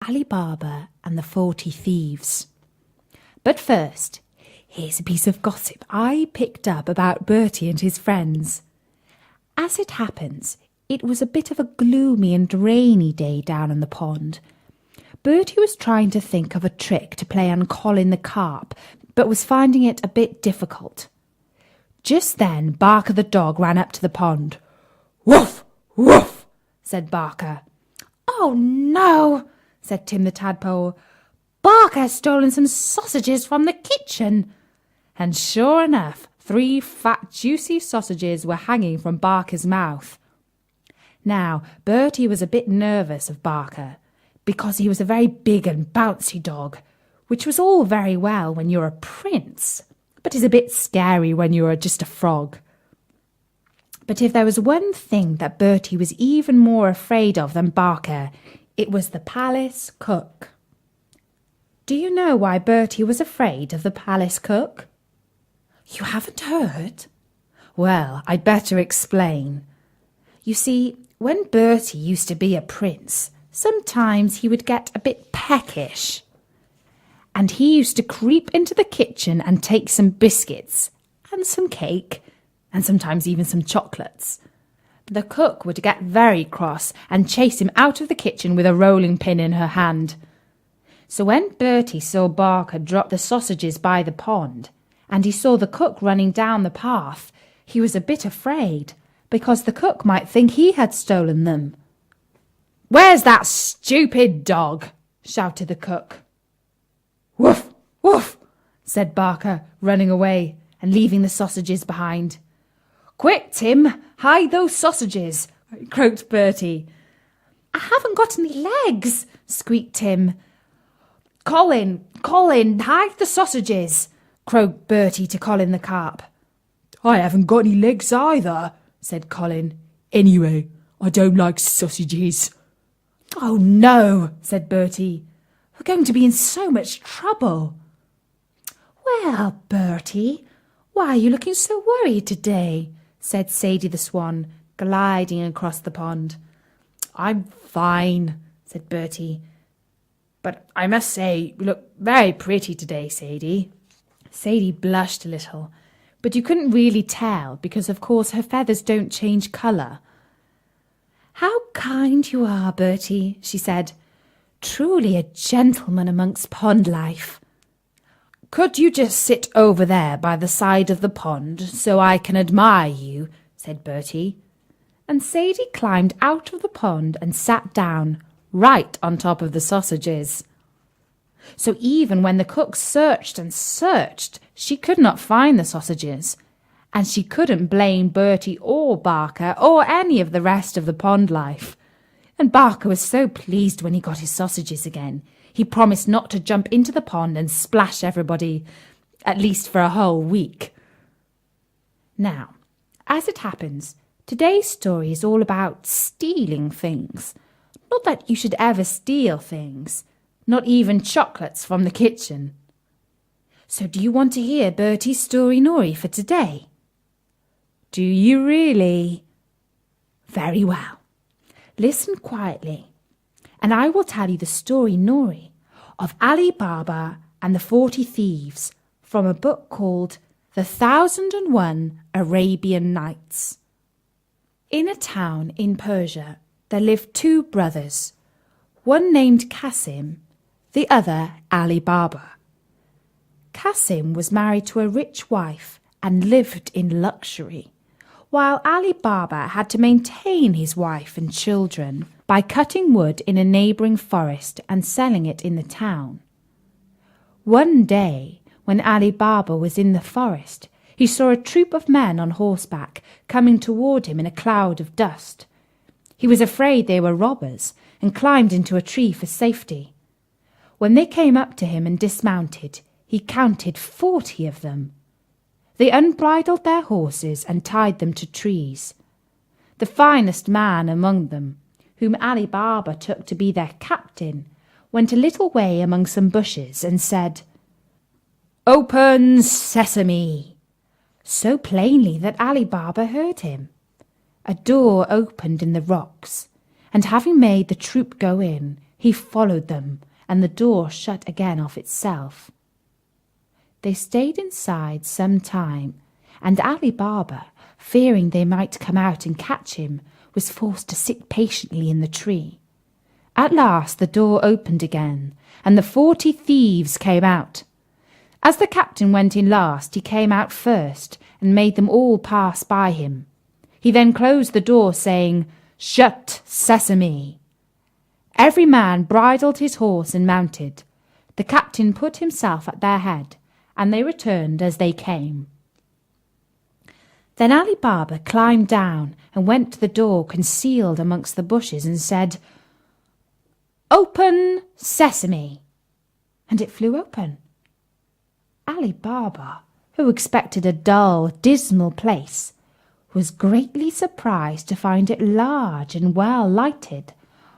Alibaba and the 40 Thieves. But first, here's a piece of gossip I picked up about Bertie and his friends. As it happens, it was a bit of a gloomy and rainy day down in the pond. Bertie was trying to think of a trick to play on Colin the carp, but was finding it a bit difficult. Just then, Barker the dog ran up to the pond. "Woof, woof," said Barker. "Oh no," said Tim the tadpole. "Barker has stolen some sausages from the kitchen." And sure enough, 3 fat, juicy sausages were hanging from Barker's mouth. Now, Bertie was a bit nervous of Barker, because he was a very big and bouncy dog, which was all very well when you're a prince, but is a bit scary when you're just a frog. But if there was one thing that Bertie was even more afraid of than Barker, it was the palace cook. Do you know why Bertie was afraid of the palace cook? You haven't heard? Well, I'd better explain. You see, when Bertie used to be a prince, sometimes he would get a bit peckish. And he used to creep into the kitchen and take some biscuits and some cake and sometimes even some chocolates. The cook would get very cross and chase him out of the kitchen with a rolling pin in her hand. So when Bertie saw Barker drop the sausages by the pond, and he saw the cook running down the path, he was a bit afraid, because the cook might think he had stolen them. "Where's that stupid dog?" shouted the cook. "Woof, woof," said Barker, running away and leaving the sausages behind. "Quick, Tim, hide those sausages," croaked Bertie. "I haven't got any legs," squeaked Tim. Colin, hide the sausages," croaked Bertie to Colin the carp. "I haven't got any legs either," said Colin. "Anyway, I don't like sausages." "Oh no," said Bertie. "We're going to be in so much trouble." "Well, Bertie, why are you looking so worried today?" said Sadie the swan, gliding across the pond. "I'm fine," said Bertie. "But I must say, you look very pretty today, Sadie." Sadie blushed a little, but you couldn't really tell because, of course, her feathers don't change colour. "How kind you are, Bertie," she said. "Truly a gentleman amongst pond life." "Could you just sit over there by the side of the pond so I can admire you?" said Bertie. And Sadie climbed out of the pond and sat down, right on top of the sausages. So even when the cook searched and searched, she could not find the sausages, and she couldn't blame Bertie or Barker or any of the rest of the pond life. And Barker was so pleased when he got his sausages again. He promised not to jump into the pond and splash everybody, at least for a whole week. Now, as it happens, today's story is all about stealing things. Not that you should ever steal things, not even chocolates from the kitchen. So do you want to hear Bertie's story Nori for today? Do you really? Very well. Listen quietly, and I will tell you the story Nori of Alibaba and the 40 Thieves from a book called The 1001 Arabian Nights. In a town in Persia, there lived 2 brothers, one named Qasim, the other Alibaba. Qasim was married to a rich wife and lived in luxury, while Alibaba had to maintain his wife and children by cutting wood in a neighbouring forest and selling it in the town. One day, when Alibaba was in the forest, he saw a troop of men on horseback coming toward him in a cloud of dust. He was afraid they were robbers and climbed into a tree for safety. When they came up to him and dismounted, he counted 40 of them. They unbridled their horses and tied them to trees. The finest man among them, whom Alibaba took to be their captain, went a little way among some bushes and said, "Open sesame!" so plainly that Alibaba heard him. A door opened in the rocks, and having made the troop go in, He followed them, and the door shut again of itself. They stayed inside some time, and Ali Baba, fearing they might come out and catch him, was forced to sit patiently in the tree. At last the door opened again, and the 40 thieves came out. As the captain went in last, he came out first, and made them all pass by him. He then closed the door, saying, "Shut, Sesame!" Every man bridled his horse and mounted. The captain put himself at their head, and they returned as they came. Then Ali Baba climbed down and went to the door concealed amongst the bushes and said, "Open, Sesame!" And it flew open. Ali Baba, who expected a dull, dismal place, was greatly surprised to find it large and well lighted,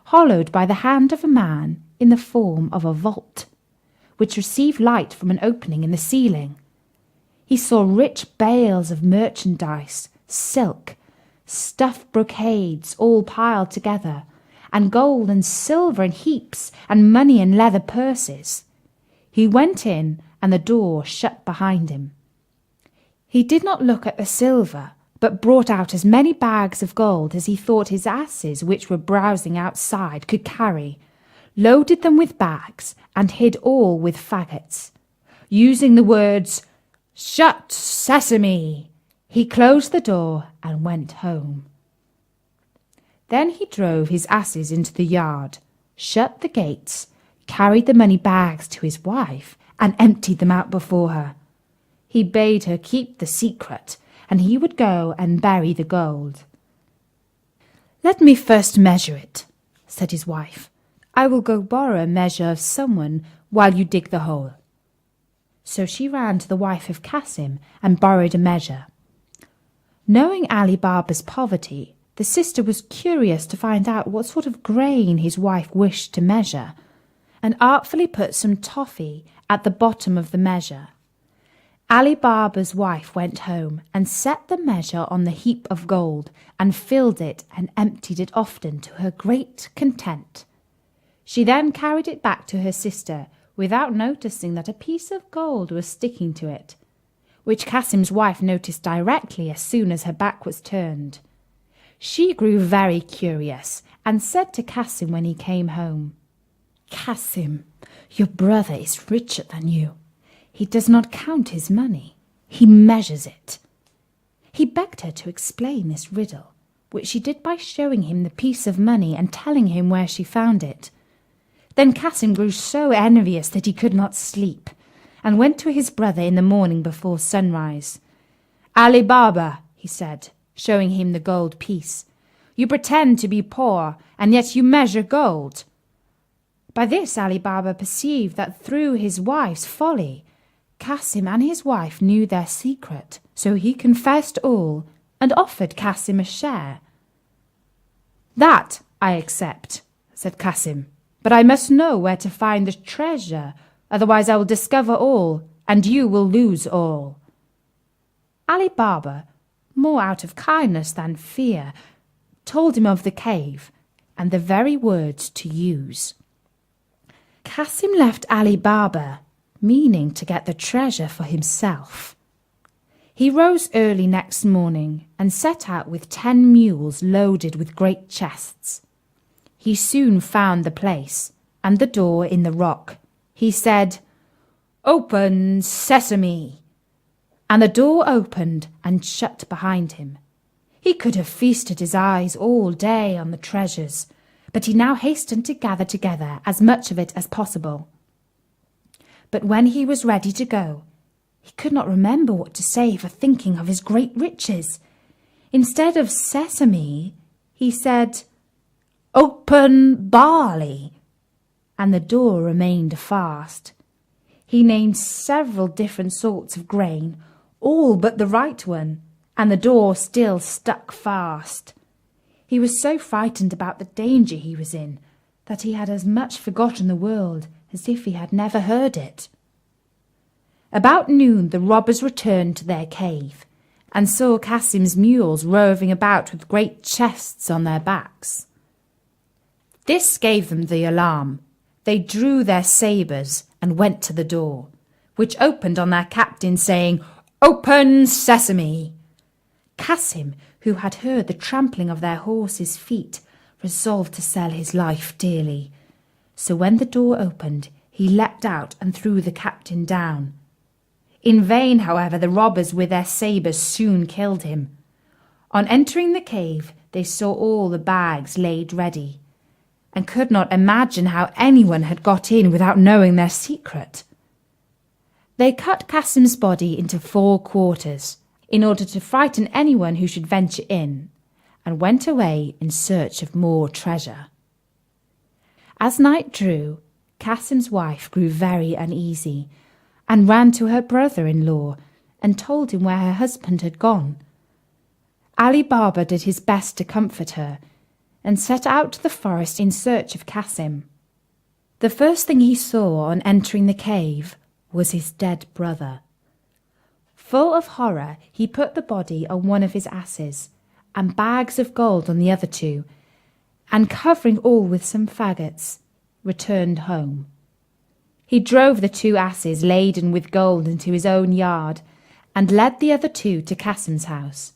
hollowed by the hand of a man in the form of a vault, which received light from an opening in the ceiling. He saw rich bales of merchandise, silk, stuffed brocades all piled together, and gold and silver in heaps, and money in leather purses. He went in, and the door shut behind him. He did not look at the silver, but brought out as many bags of gold as he thought his asses, which were browsing outside, could carry, loaded them with bags, and hid all with faggots. Using the words, "Shut, Sesame!" he closed the door and went home. Then he drove his asses into the yard, shut the gates, carried the money bags to his wife, and emptied them out before her. He bade her keep the secret, and he would go and bury the gold. "Let me first measure it," said his wife. "I will go borrow a measure of someone while you dig the hole." So she ran to the wife of Cassim and borrowed a measure. Knowing Ali Baba's poverty, the sister was curious to find out what sort of grain his wife wished to measure, and artfully put some toffee at the bottom of the measure. Ali Baba's wife went home and set the measure on the heap of gold, and filled it and emptied it often to her great content. She then carried it back to her sister, without noticing that a piece of gold was sticking to it, which Cassim's wife noticed directly as soon as her back was turned. She grew very curious, and said to Cassim when he came home, "Cassim, your brother is richer than you. He does not count his money, he measures it." He begged her to explain this riddle, which she did by showing him the piece of money and telling him where she found it. Then Cassim grew so envious that he could not sleep, and went to his brother in the morning before sunrise. "Ali Baba," he said, showing him the gold piece, "you pretend to be poor, and yet you measure gold." By this Ali Baba perceived that through his wife's folly, Cassim and his wife knew their secret, so he confessed all, and offered Cassim a share. "That I accept," said Cassim, "but I must know where to find the treasure, otherwise I will discover all, and you will lose all." Ali Baba, more out of kindness than fear, told him of the cave, and the very words to use. Cassim left Ali Baba, meaning to get the treasure for himself. He rose early next morning and set out with 10 mules loaded with great chests. He soon found the place, and the door in the rock. He said, "Open, Sesame!" And the door opened and shut behind him. He could have feasted his eyes all day on the treasures, but he now hastened to gather together as much of it as possible. But when he was ready to go, he could not remember what to say for thinking of his great riches. Instead of Sesame, he said, "Open, Barley!" And the door remained fast. He named several different sorts of grain, all but the right one, and the door still stuck fast. He was so frightened about the danger he was in that he had as much forgotten the world as if he had never heard it. About noon the robbers returned to their cave, and saw Cassim's mules roving about with great chests on their backs. This gave them the alarm. They drew their sabres and went to the door, which opened on their captain, saying, "Open, Sesame!" Cassim, who had heard the trampling of their horses' feet, resolved to sell his life dearly. So when the door opened, he leapt out and threw the captain down. In vain, however, the robbers with their sabres soon killed him. On entering the cave, they saw all the bags laid ready, and could not imagine how anyone had got in without knowing their secret. They cut Cassim's body into 4 quarters, in order to frighten anyone who should venture in, and went away in search of more treasure. As night drew, Cassim's wife grew very uneasy, and ran to her brother-in-law and told him where her husband had gone. Ali Baba did his best to comfort her, and set out to the forest in search of Cassim. The first thing he saw on entering the cave was his dead brother. Full of horror, he put the body on one of his asses, and bags of gold on the other 2, and covering all with some faggots, returned home. He drove the 2 asses laden with gold into his own yard, and led the other 2 to Cassim's house.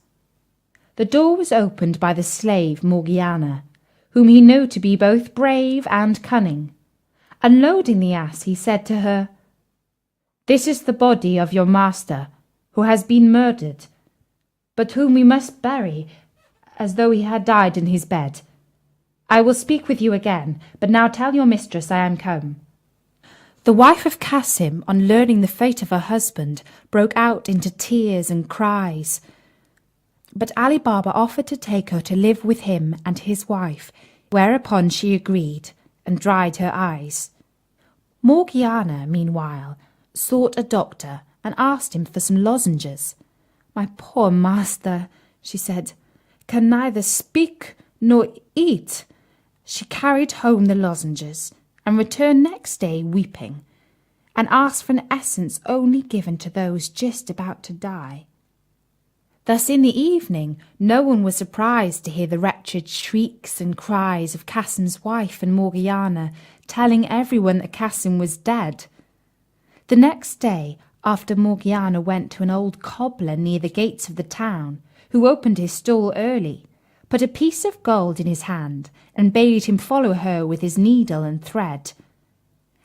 The door was opened by the slave Morgiana, whom he knew to be both brave and cunning. Unloading the ass, he said to her, "This is the body of your master, who has been murdered, but whom we must bury as though he had died in his bed. I will speak with you again, but now tell your mistress I am come." The wife of Cassim, on learning the fate of her husband, broke out into tears and cries. But Ali Baba offered to take her to live with him and his wife, whereupon she agreed and dried her eyes. Morgiana, meanwhile, sought a doctor and asked him for some lozenges. "My poor master," she said, "can neither speak nor eat." She carried home the lozenges and returned next day weeping, and asked for an essence only given to those just about to die. Thus in the evening no one was surprised to hear the wretched shrieks and cries of Cassim's wife and Morgiana, telling everyone that Cassim was dead. The next day, after Morgiana went to an old cobbler near the gates of the town, who opened his stall early, put a piece of gold in his hand, and bade him follow her with his needle and thread.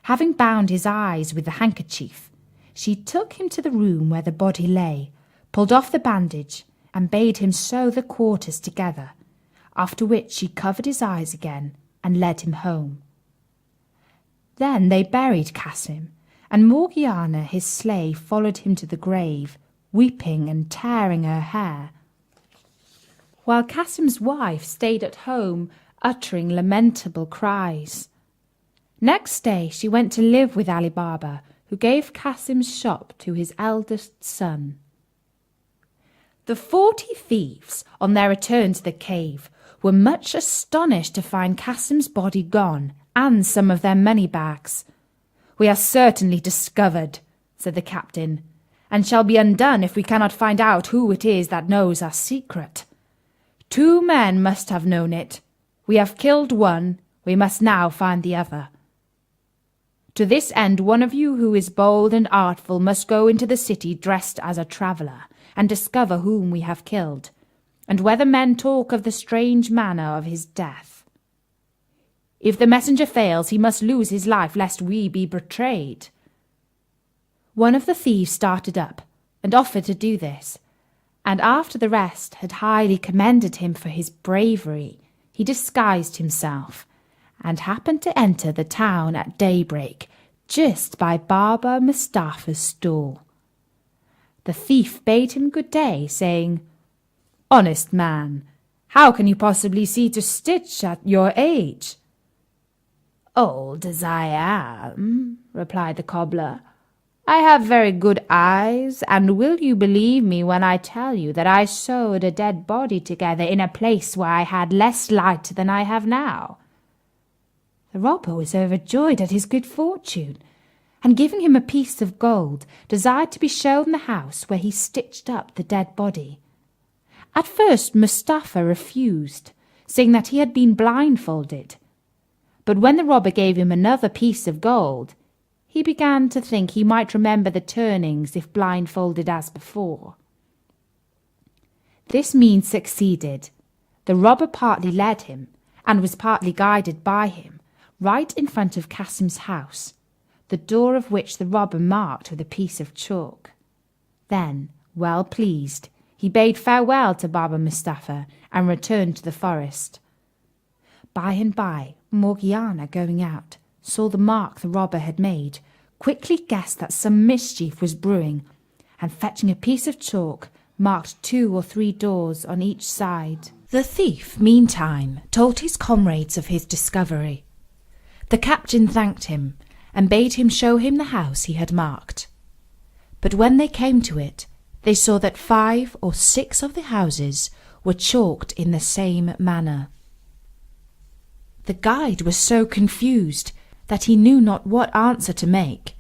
Having bound his eyes with the handkerchief, she took him to the room where the body lay, pulled off the bandage, and bade him sew the quarters together, after which she covered his eyes again and led him home. Then they buried Cassim, and Morgiana, his slave, followed him to the grave, weeping and tearing her hair, while Cassim's wife stayed at home, uttering lamentable cries. Next day she went to live with Ali Baba, who gave Cassim's shop to his eldest son. The 40 thieves, on their return to the cave, were much astonished to find Cassim's body gone, and some of their money bags. "We are certainly discovered," said the captain, "and shall be undone if we cannot find out who it is that knows our secret. 2 men must have known it. We have killed one, we must now find the other. To this end one of you who is bold and artful must go into the city dressed as a traveller, and discover whom we have killed, and whether men talk of the strange manner of his death. If the messenger fails, he must lose his life, lest we be betrayed." One of the thieves started up and offered to do this, and after the rest had highly commended him for his bravery, he disguised himself, and happened to enter the town at daybreak, just by Baba Mustafa's stall. The thief bade him good day, saying, "Honest man, how can you possibly see to stitch at your age?" "Old as I am," replied the cobbler, "I have very good eyes, and will you believe me when I tell you that I sewed a dead body together in a place where I had less light than I have now?" The robber was overjoyed at his good fortune, and giving him a piece of gold, desired to be shown the house where he stitched up the dead body. At first Mustafa refused, saying that he had been blindfolded, But when the robber gave him another piece of gold, he began to think he might remember the turnings if blindfolded as before. This means succeeded. The robber partly led him, and was partly guided by him, right in front of Qasim's house, the door of which the robber marked with a piece of chalk. Then, well pleased, he bade farewell to Baba Mustapha and returned to the forest. By and by, Morgiana, going out, saw the mark the robber had made, quickly guessed that some mischief was brewing, and fetching a piece of chalk, marked 2 or 3 doors on each side. The thief, meantime, told his comrades of his discovery. The captain thanked him, and bade him show him the house he had marked. But when they came to it, they saw that 5 or 6 of the houses were chalked in the same manner. The guide was so confused that he knew not what answer to make,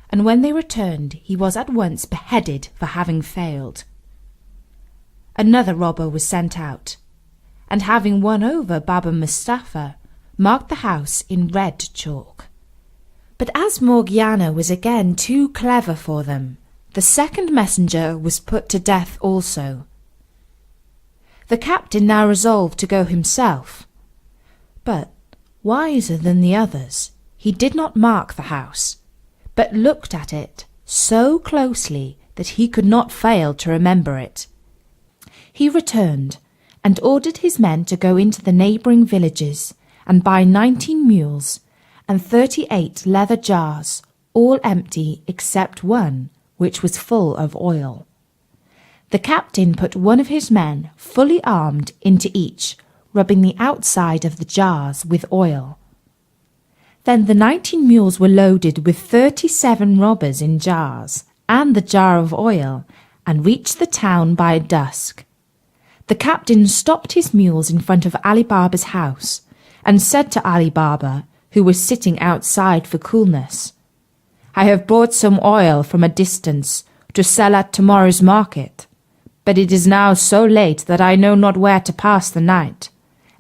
and when they returned he was at once beheaded for having failed. Another robber was sent out, and having won over Baba Mustapha, marked the house in red chalk. But as Morgiana was again too clever for them, the second messenger was put to death also. The captain now resolved to go himself, but, wiser than the others, he did not mark the house, but looked at it so closely that he could not fail to remember it. He returned, and ordered his men to go into the neighbouring villages and buy 19 mules and 38 leather jars, all empty except one, which was full of oil. The captain put one of his men, fully armed, into each, rubbing the outside of the jars with oil. Then the 19 mules were loaded with 37 robbers in jars, and the jar of oil, and reached the town by dusk. The captain stopped his mules in front of Ali Baba's house, and said to Ali Baba, who was sitting outside for coolness, "I have brought some oil from a distance to sell at tomorrow's market, but it is now so late that I know not where to pass the night,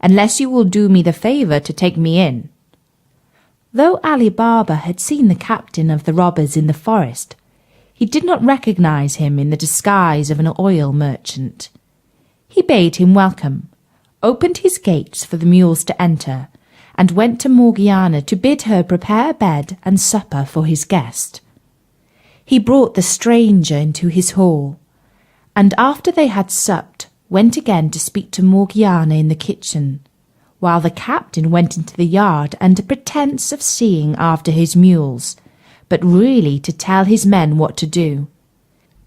unless you will do me the favour to take me in." Though Ali Baba had seen the captain of the robbers in the forest, he did not recognize him in the disguise of an oil merchant. He bade him welcome, opened his gates for the mules to enter, and went to Morgiana to bid her prepare bed and supper for his guest. He brought the stranger into his hall, and after they had supped, went again to speak to Morgiana in the kitchen, while the captain went into the yard under pretence of seeing after his mules, but really to tell his men what to do.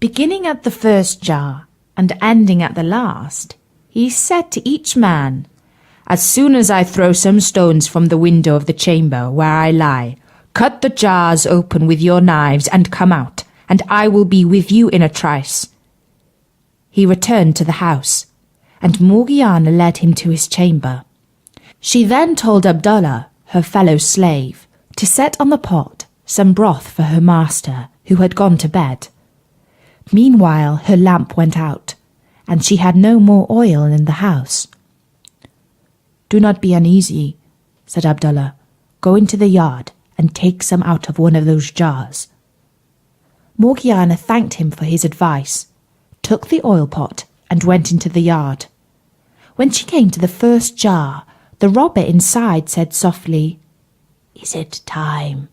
Beginning at the first jar, and ending at the last, he said to each man, "As soon as I throw some stones from the window of the chamber where I lie, cut the jars open with your knives and come out, and I will be with you in a trice." He returned to the house, and Morgiana led him to his chamber. She then told Abdullah, her fellow slave, to set on the pot some broth for her master, who had gone to bed. Meanwhile her lamp went out, and she had no more oil in the house. "Do not be uneasy," said Abdullah. "Go into the yard and take some out of one of those jars." Morgiana thanked him for his advice, took the oil pot, and went into the yard. When she came to the first jar, the robber inside said softly, "Is it time?"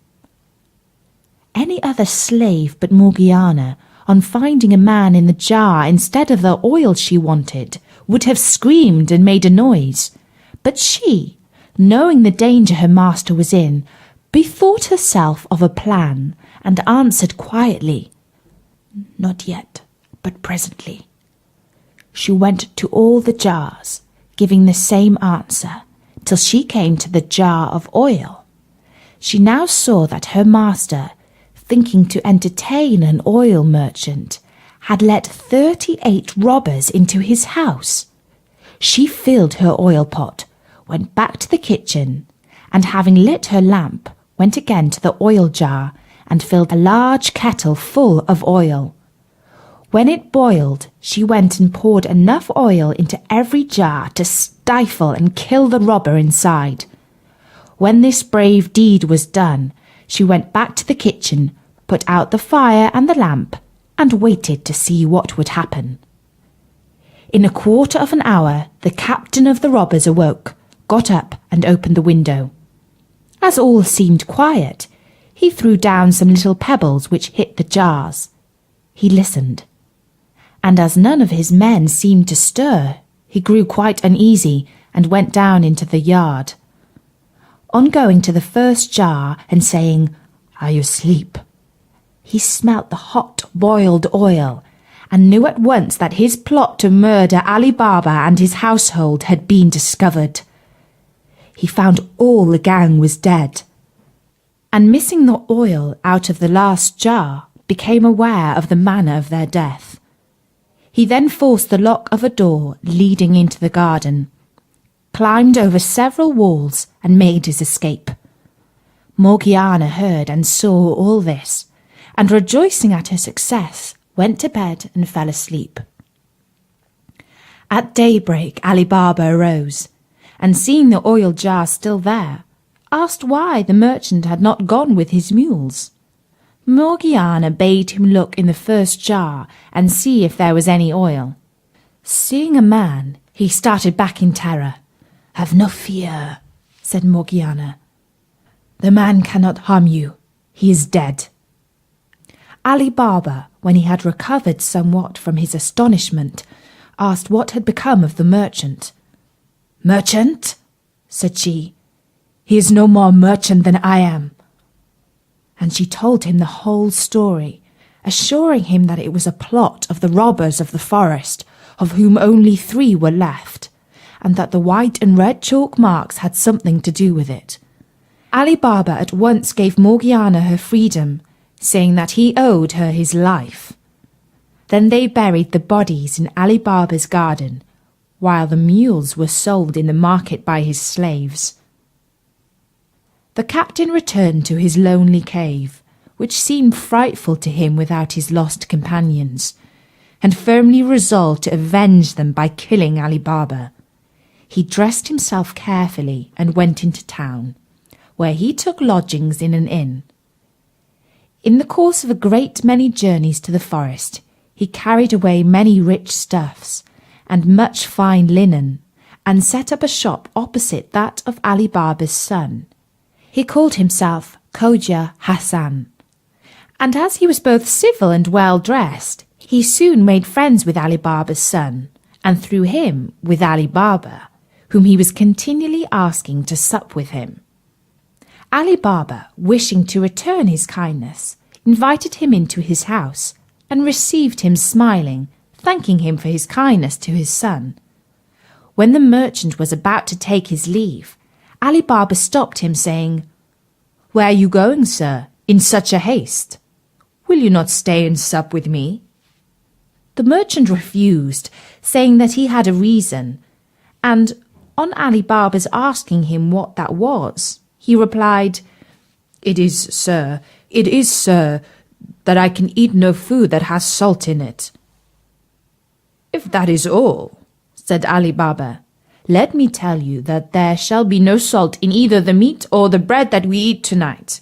Any other slave but Morgiana, on finding a man in the jar instead of the oil she wanted, would have screamed and made a noise. But she, knowing the danger her master was in, bethought herself of a plan, and answered quietly, "Not yet, but presently." She went to all the jars, giving the same answer, till she came to the jar of oil. She now saw that her master, thinking to entertain an oil merchant, had let 38 robbers into his house. She filled her oil pot, went back to the kitchen, and having lit her lamp, went again to the oil jar and filled a large kettle full of oil. When it boiled, she went and poured enough oil into every jar to stifle and kill the robber inside. When this brave deed was done, she went back to the kitchen, put out the fire and the lamp, and waited to see what would happen. In a quarter of an hour, the captain of the robbers awoke, got up and opened the window. As all seemed quiet, he threw down some little pebbles which hit the jars. He listened, and as none of his men seemed to stir, he grew quite uneasy and went down into the yard. On going to the first jar and saying, "Are you asleep?" he smelt the hot boiled oil and knew at once that his plot to murder Ali Baba and his household had been discovered. He found all the gang was dead, and missing the oil out of the last jar, became aware of the manner of their death. He then forced the lock of a door leading into the garden, climbed over several walls and made his escape. Morgiana heard and saw all this, and rejoicing at her success, went to bed and fell asleep. At daybreak Ali Baba arose, and seeing the oil jar still there, asked why the merchant had not gone with his mules. Morgiana bade him look in the first jar and see if there was any oil. Seeing a man, he started back in terror. "Have no fear," said Morgiana. "The man cannot harm you. He is dead." Ali Baba, when he had recovered somewhat from his astonishment, asked what had become of the merchant. "Merchant?" said she. "He is no more merchant than I am." And she told him the whole story, assuring him that it was a plot of the robbers of the forest, of whom only 3 were left, and that the white and red chalk marks had something to do with it. Ali Baba at once gave Morgiana her freedom, saying that he owed her his life. Then they buried the bodies in Ali Baba's garden, while the mules were sold in the market by his slaves. The captain returned to his lonely cave, which seemed frightful to him without his lost companions, and firmly resolved to avenge them by killing Ali Baba. He dressed himself carefully and went into town, where he took lodgings in an inn. In the course of a great many journeys to the forest, he carried away many rich stuffs and much fine linen, and set up a shop opposite that of Ali Baba's son. He called himself Khoja Hassan, and as he was both civil and well-dressed, he soon made friends with Ali Baba's son, and through him with Ali Baba, whom he was continually asking to sup with him. Ali Baba, wishing to return his kindness, invited him into his house, and received him smiling, thanking him for his kindness to his son. When the merchant was about to take his leave, Ali Baba stopped him, saying, "Where are you going, sir, in such a haste? Will you not stay and sup with me?" The merchant refused, saying that he had a reason, and on Ali Baba's asking him what that was, he replied, it is, sir, that I can eat no food that has salt in it." "If that is all," said Ali Baba, "let me tell you that there shall be no salt in either the meat or the bread that we eat tonight."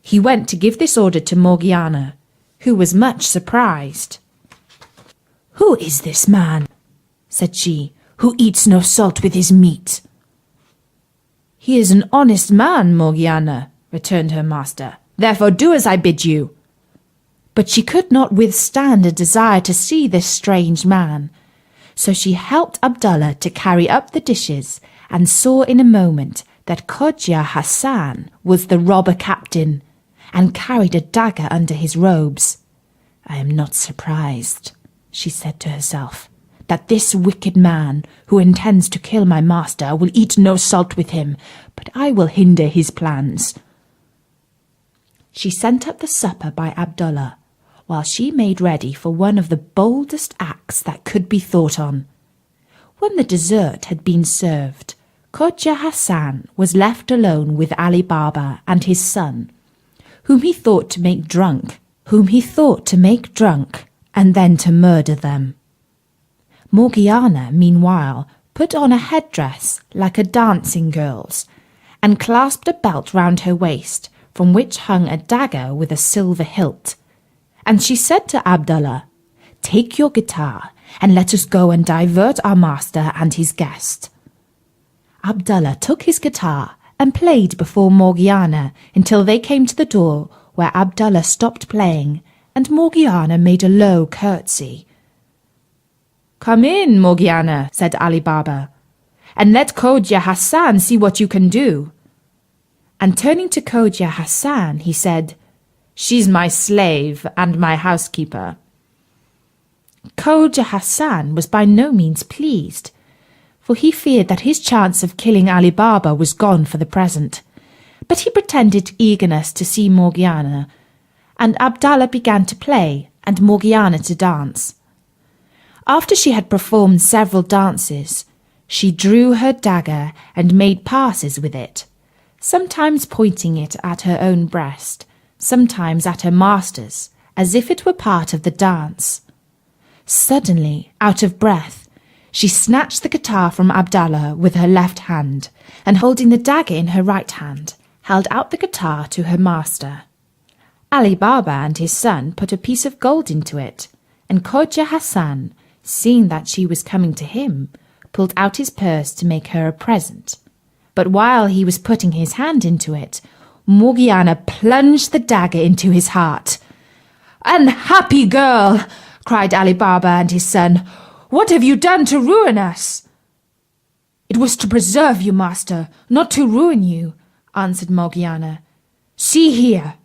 He went to give this order to Morgiana, who was much surprised. "Who is this man," said she, "who eats no salt with his meat?" "He is an honest man, Morgiana," returned her master. "Therefore do as I bid you." But she could not withstand a desire to see this strange man, so she helped Abdullah to carry up the dishes, and saw in a moment that Khoja Hassan was the robber captain, and carried a dagger under his robes. "I am not surprised," she said to herself, "that this wicked man, who intends to kill my master, will eat no salt with him, but I will hinder his plans." She sent up the supper by Abdullah, while she made ready for one of the boldest acts that could be thought on. When the dessert had been served, Khoja Hassan was left alone with Ali Baba and his son, whom he thought to make drunk, and then to murder them. Morgiana, meanwhile, put on a headdress like a dancing girl's, and clasped a belt round her waist, from which hung a dagger with a silver hilt. And she said to Abdallah, "Take your guitar, and let us go and divert our master and his guest." Abdallah took his guitar and played before Morgiana until they came to the door, where Abdallah stopped playing, and Morgiana made a low curtsy. "Come in, Morgiana," said Ali Baba, "and let Khoja Hassan see what you can do." And turning to Khoja Hassan, he said, "She's my slave and my housekeeper." Khoja Hassan was by no means pleased, for he feared that his chance of killing Ali Baba was gone for the present. But he pretended eagerness to see Morgiana, and Abdallah began to play and Morgiana to dance. After she had performed several dances, she drew her dagger and made passes with it, sometimes pointing it at her own breast, sometimes at her master's, as if it were part of the dance. Suddenly, out of breath, she snatched the guitar from Abdallah with her left hand, and holding the dagger in her right hand, held out the guitar to her master. Ali Baba and his son put a piece of gold into it, and Khoja Hassan, seeing that she was coming to him, pulled out his purse to make her a present. But while he was putting his hand into it, Morgiana plunged the dagger into his heart. "Unhappy girl!" cried Ali Baba and his son. "What have you done to ruin us?" "It was to preserve you, master, not to ruin you," answered Morgiana. "See here."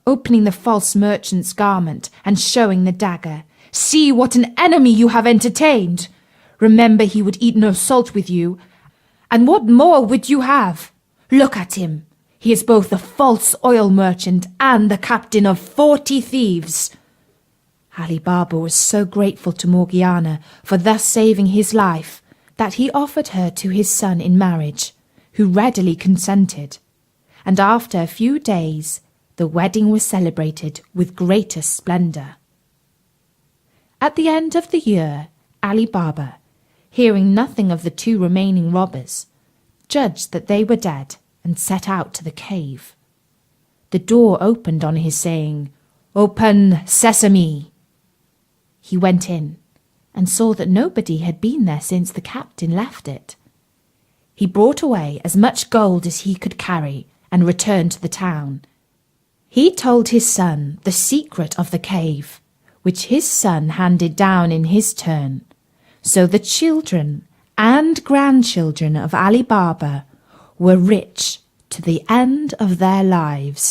Opening the false merchant's garment and showing the dagger, "See what an enemy you have entertained. Remember he would eat no salt with you. And what more would you have? Look at him. He is both the false oil merchant and the captain of 40 thieves. Ali Baba was so grateful to Morgiana for thus saving his life that he offered her to his son in marriage, who readily consented. And after a few days, the wedding was celebrated with greatest splendour. At the end of the year, Ali Baba, hearing nothing of the 2 remaining robbers, judged that they were dead and set out to the cave. The door opened on his saying, "Open, Sesame!" He went in and saw that nobody had been there since the captain left it. He brought away as much gold as he could carry and returned to the town. He told his son the secret of the cave, which his son handed down in his turn. So the children and grandchildren of Ali Baba were rich to the end of their lives.